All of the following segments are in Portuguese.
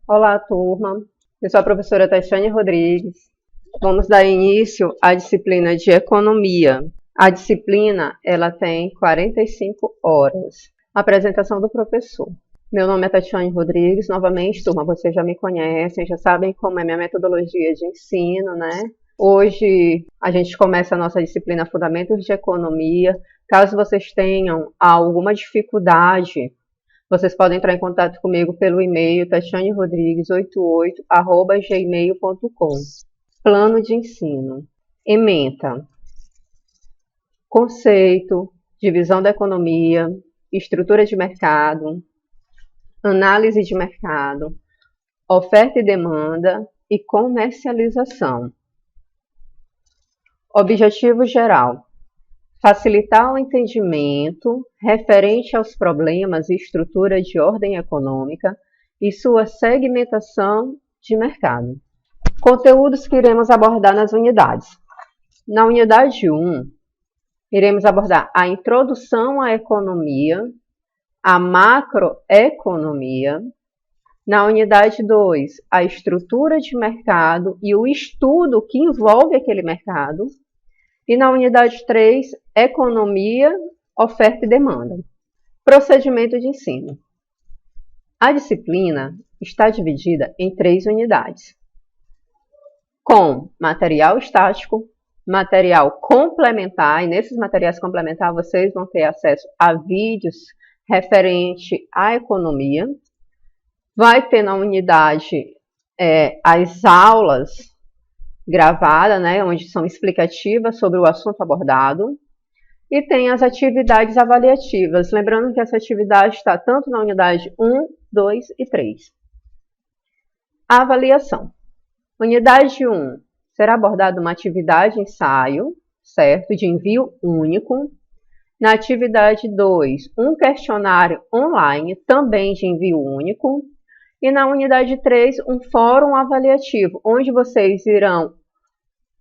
Olá, turma. Eu sou a professora Tatiane Rodrigues. Vamos dar início à disciplina de Economia. A disciplina, ela tem 45 horas. Apresentação do professor. Meu nome é Tatiane Rodrigues. Novamente, turma, vocês já me conhecem, já sabem como é minha metodologia de ensino, né? Hoje, a gente começa a nossa disciplina Fundamentos de Economia. Caso vocês tenham alguma dificuldade, vocês podem entrar em contato comigo pelo e-mail tatianerodrigues88@gmail.com. Plano de ensino. Ementa. Conceito, divisão da economia, estrutura de mercado, análise de mercado, oferta e demanda e comercialização. Objetivo geral: facilitar o entendimento referente aos problemas e estrutura de ordem econômica e sua segmentação de mercado. Conteúdos que iremos abordar nas unidades. Na unidade 1, iremos abordar a introdução à economia, a macroeconomia. Na unidade 2, a estrutura de mercado e o estudo que envolve aquele mercado. E na unidade 3, economia, oferta e demanda. Procedimento de ensino. A disciplina está dividida em 3 unidades, com material estático, material complementar, e nesses materiais complementares vocês vão ter acesso a vídeos referente à economia. Vai ter na unidade as aulas gravadas, né, onde são explicativas sobre o assunto abordado, e tem as atividades avaliativas, lembrando que essa atividade está tanto na unidade 1, 2 e 3. A avaliação. Unidade 1, será abordada uma atividade ensaio, certo, de envio único. Na atividade 2, um questionário online, também de envio único. E na unidade 3, um fórum avaliativo, onde vocês irão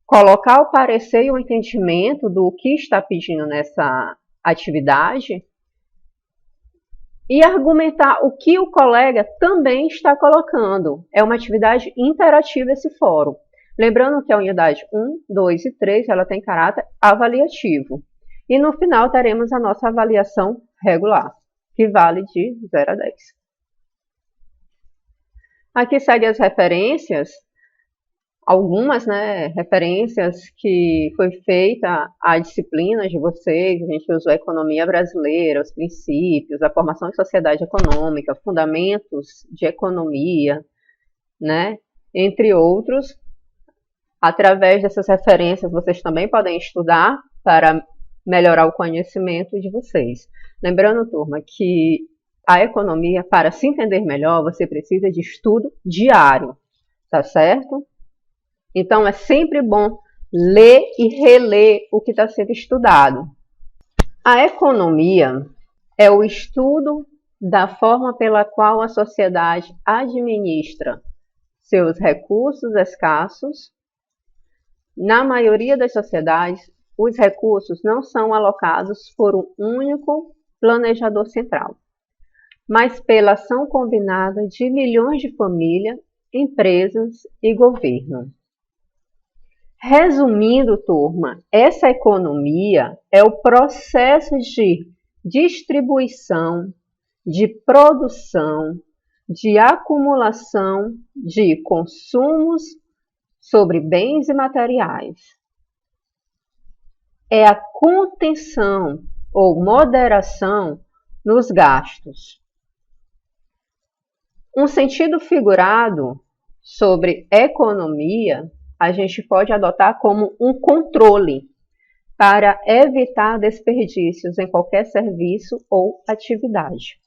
colocar o parecer e o entendimento do que está pedindo nessa atividade e argumentar o que o colega também está colocando. É uma atividade interativa esse fórum. Lembrando que a unidade 1, 2 e 3, ela tem caráter avaliativo. E no final teremos a nossa avaliação regular, que vale de 0 a 10. Aqui segue as referências, algumas, né, referências que foi feita a disciplina de vocês. A gente usou a economia brasileira, os princípios, a formação de sociedade econômica, fundamentos de economia, né, entre outros. Através dessas referências, vocês também podem estudar para melhorar o conhecimento de vocês. Lembrando, turma, que a economia, para se entender melhor, você precisa de estudo diário, tá certo? Então, é sempre bom ler e reler o que está sendo estudado. A economia é o estudo da forma pela qual a sociedade administra seus recursos escassos. Na maioria das sociedades, os recursos não são alocados por um único planejador central, mas pela ação combinada de milhões de famílias, empresas e governo. Resumindo, turma, essa economia é o processo de distribuição, de produção, de acumulação de consumos sobre bens e materiais. É a contenção ou moderação nos gastos. Um sentido figurado sobre economia a gente pode adotar como um controle para evitar desperdícios em qualquer serviço ou atividade.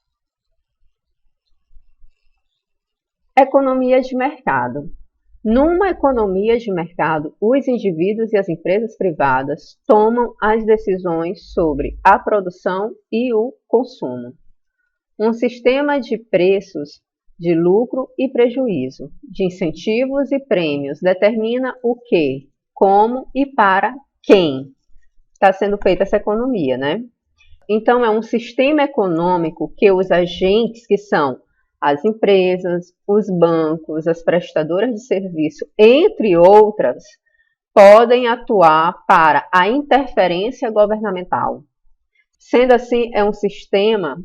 Economia de mercado. Numa economia de mercado, os indivíduos e as empresas privadas tomam as decisões sobre a produção e o consumo. Um sistema de preços, de lucro e prejuízo, de incentivos e prêmios, determina o que, como e para quem está sendo feita essa economia, né? Então, é um sistema econômico que os agentes, que são As empresas, os bancos, as prestadoras de serviço, entre outras, podem atuar para a interferência governamental. Sendo assim, é um sistema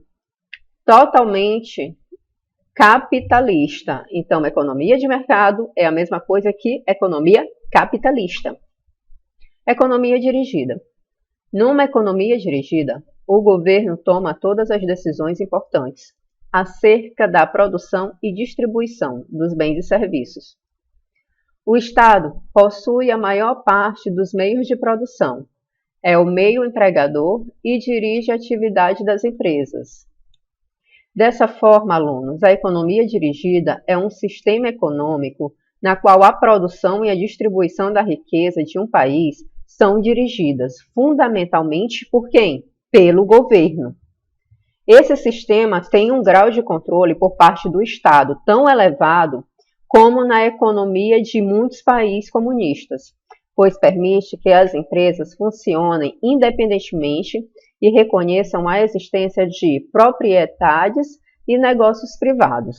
totalmente capitalista. Então, economia de mercado é a mesma coisa que economia capitalista. Economia dirigida. Numa economia dirigida, o governo toma todas as decisões importantes acerca da produção e distribuição dos bens e serviços. O Estado possui a maior parte dos meios de produção, é o meio empregador e dirige a atividade das empresas. Dessa forma, alunos, a economia dirigida é um sistema econômico na qual a produção e a distribuição da riqueza de um país são dirigidas fundamentalmente por quem? Pelo governo. Esse sistema tem um grau de controle por parte do Estado tão elevado como na economia de muitos países comunistas, pois permite que as empresas funcionem independentemente e reconheçam a existência de propriedades e negócios privados.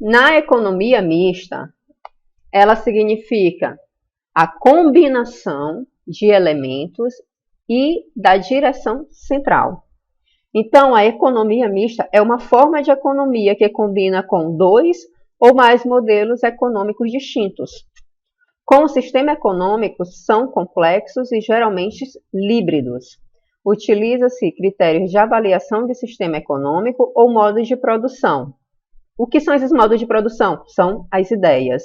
Na economia mista, ela significa a combinação de elementos e da direção central. Então, a economia mista é uma forma de economia que combina com dois ou mais modelos econômicos distintos. Com o sistema econômico, são complexos e geralmente híbridos. Utiliza-se critérios de avaliação de sistema econômico ou modos de produção. O que são esses modos de produção? São as ideias,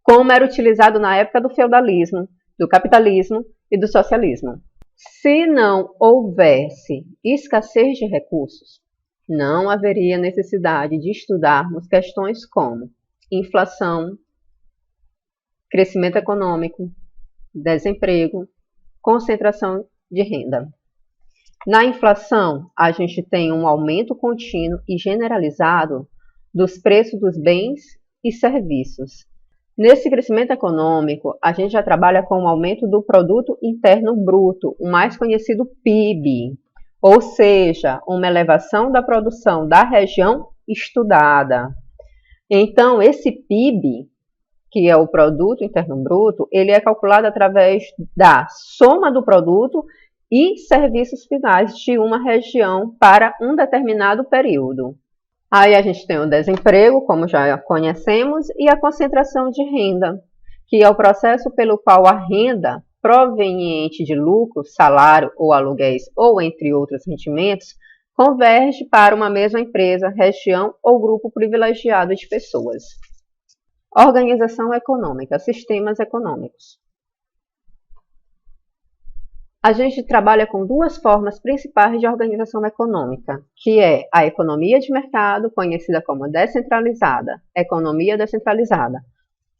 como era utilizado na época do feudalismo, do capitalismo e do socialismo. Se não houvesse escassez de recursos, não haveria necessidade de estudarmos questões como inflação, crescimento econômico, desemprego, concentração de renda. Na inflação, a gente tem um aumento contínuo e generalizado dos preços dos bens e serviços. Nesse crescimento econômico, a gente já trabalha com o aumento do produto interno bruto, o mais conhecido PIB, ou seja, uma elevação da produção da região estudada. Então, esse PIB, que é o produto interno bruto, ele é calculado através da soma do produto e serviços finais de uma região para um determinado período. Aí a gente tem o desemprego, como já conhecemos, e a concentração de renda, que é o processo pelo qual a renda proveniente de lucro, salário ou aluguéis, ou entre outros rendimentos, converge para uma mesma empresa, região ou grupo privilegiado de pessoas. Organização econômica, sistemas econômicos. A gente trabalha com duas formas principais de organização econômica, que é a economia de mercado, conhecida como descentralizada, economia descentralizada,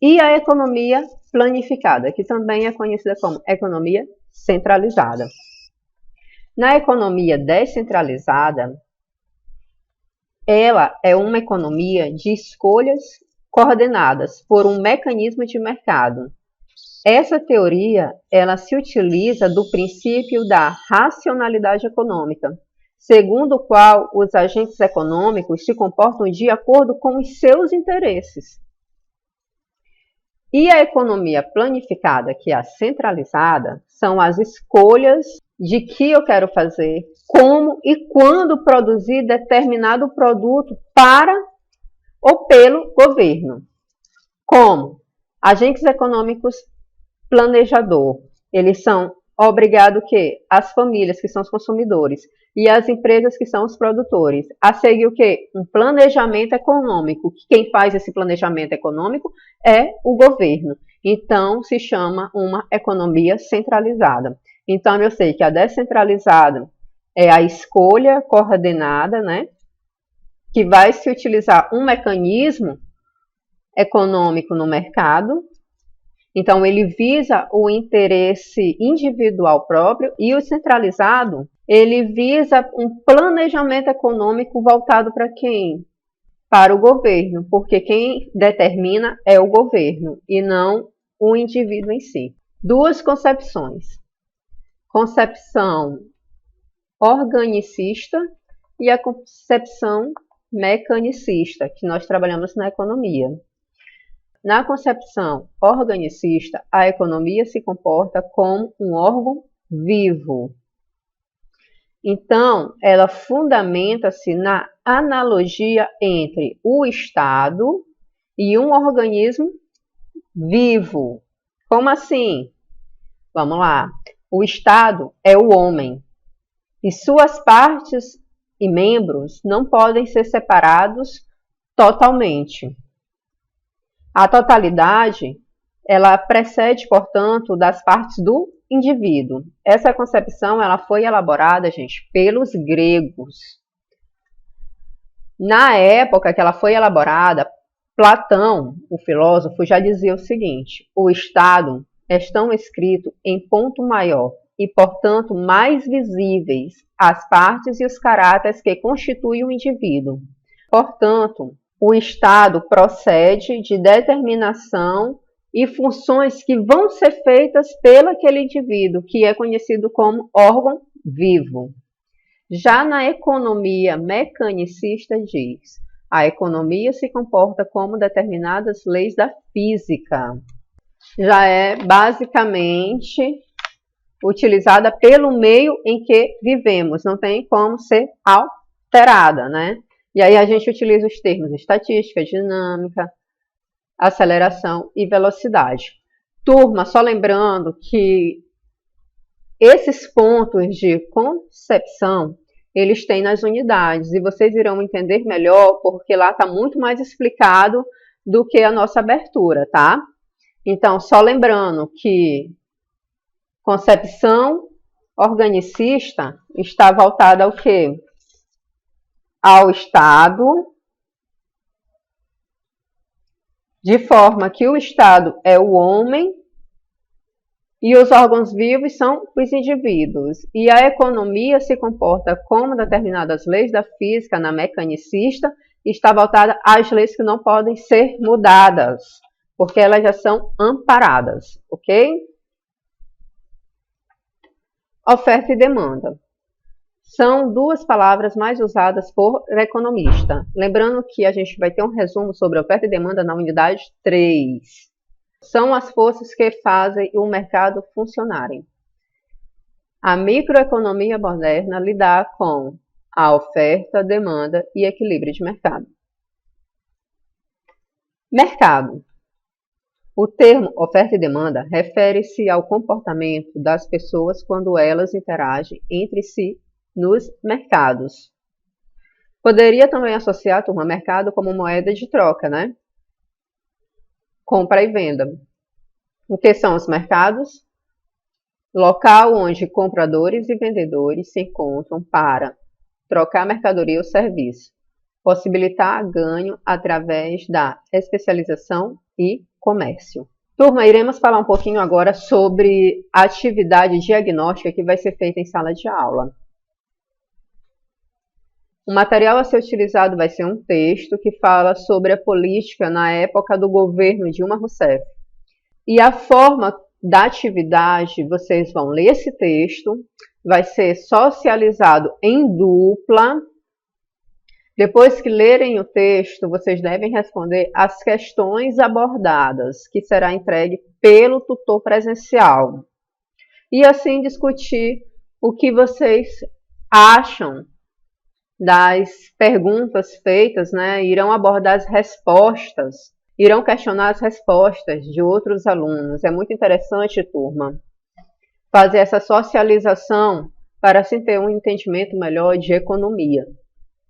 e a economia planificada, que também é conhecida como economia centralizada. Na economia descentralizada, ela é uma economia de escolhas coordenadas por um mecanismo de mercado. Essa teoria, ela se utiliza do princípio da racionalidade econômica, segundo o qual os agentes econômicos se comportam de acordo com os seus interesses. E a economia planificada, que é a centralizada, são as escolhas de que eu quero fazer, como e quando produzir determinado produto para ou pelo governo. Como agentes econômicos planejador, eles são obrigados que as famílias, que são os consumidores, e as empresas, que são os produtores, a seguir o quê? Um planejamento econômico. Quem faz esse planejamento econômico é o governo. Então, se chama uma economia centralizada. Então, eu sei que a descentralizada é a escolha coordenada, né? Que vai se utilizar um mecanismo econômico no mercado. Então, ele visa o interesse individual próprio, e o centralizado, ele visa um planejamento econômico voltado para quem? Para o governo, porque quem determina é o governo e não o indivíduo em si. Duas concepções: concepção organicista e a concepção mecanicista, que nós trabalhamos na economia. Na concepção organicista, a economia se comporta como um órgão vivo. Então, ela fundamenta-se na analogia entre o Estado e um organismo vivo. Como assim? Vamos lá. O Estado é o homem e suas partes e membros não podem ser separados totalmente. A totalidade, ela precede, portanto, das partes do indivíduo. Essa concepção ela foi elaborada, gente, pelos gregos. Na época que ela foi elaborada, Platão, o filósofo, já dizia o seguinte: o Estado é tão escrito em ponto maior e, portanto, mais visíveis as partes e os caráteres que constituem o indivíduo. Portanto, o Estado procede de determinação e funções que vão ser feitas pelo aquele indivíduo, que é conhecido como órgão vivo. Já na economia mecanicista diz: a economia se comporta como determinadas leis da física. Já é basicamente utilizada pelo meio em que vivemos, não tem como ser alterada, né? E aí a gente utiliza os termos estatística, dinâmica, aceleração e velocidade. Turma, só lembrando que esses pontos de concepção, eles têm nas unidades e vocês irão entender melhor porque lá está muito mais explicado do que a nossa abertura, tá? Então, só lembrando que concepção organicista está voltada ao quê? Ao Estado, de forma que o Estado é o homem e os órgãos vivos são os indivíduos. E a economia se comporta como determinadas leis da física na mecanicista e está voltada às leis que não podem ser mudadas, porque elas já são amparadas, ok? Oferta e demanda. São duas palavras mais usadas por economista. Lembrando que a gente vai ter um resumo sobre oferta e demanda na unidade 3. São as forças que fazem o mercado funcionarem. A microeconomia moderna lida com a oferta, demanda e equilíbrio de mercado. Mercado. O termo oferta e demanda refere-se ao comportamento das pessoas quando elas interagem entre si nos mercados. Poderia também associar, turma, mercado como moeda de troca, né? Compra e venda. O que são os mercados? Local onde compradores e vendedores se encontram para trocar mercadoria ou serviço, possibilitar ganho através da especialização e comércio. Turma, iremos falar um pouquinho agora sobre a atividade diagnóstica que vai ser feita em sala de aula. O material a ser utilizado vai ser um texto que fala sobre a política na época do governo Dilma Rousseff. E a forma da atividade, vocês vão ler esse texto, vai ser socializado em dupla. Depois que lerem o texto, vocês devem responder as questões abordadas, que será entregue pelo tutor presencial. E assim discutir o que vocês acham das perguntas feitas, né? Irão abordar as respostas, irão questionar as respostas de outros alunos. É muito interessante, turma, fazer essa socialização para assim ter um entendimento melhor de economia,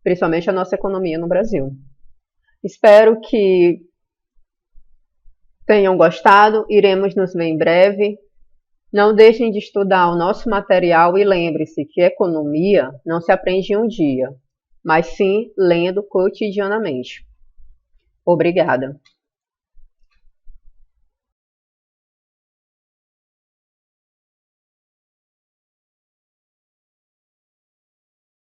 principalmente a nossa economia no Brasil. Espero que tenham gostado, iremos nos ver em breve. Não deixem de estudar o nosso material e lembre-se que economia não se aprende em um dia, mas sim lendo cotidianamente. Obrigada.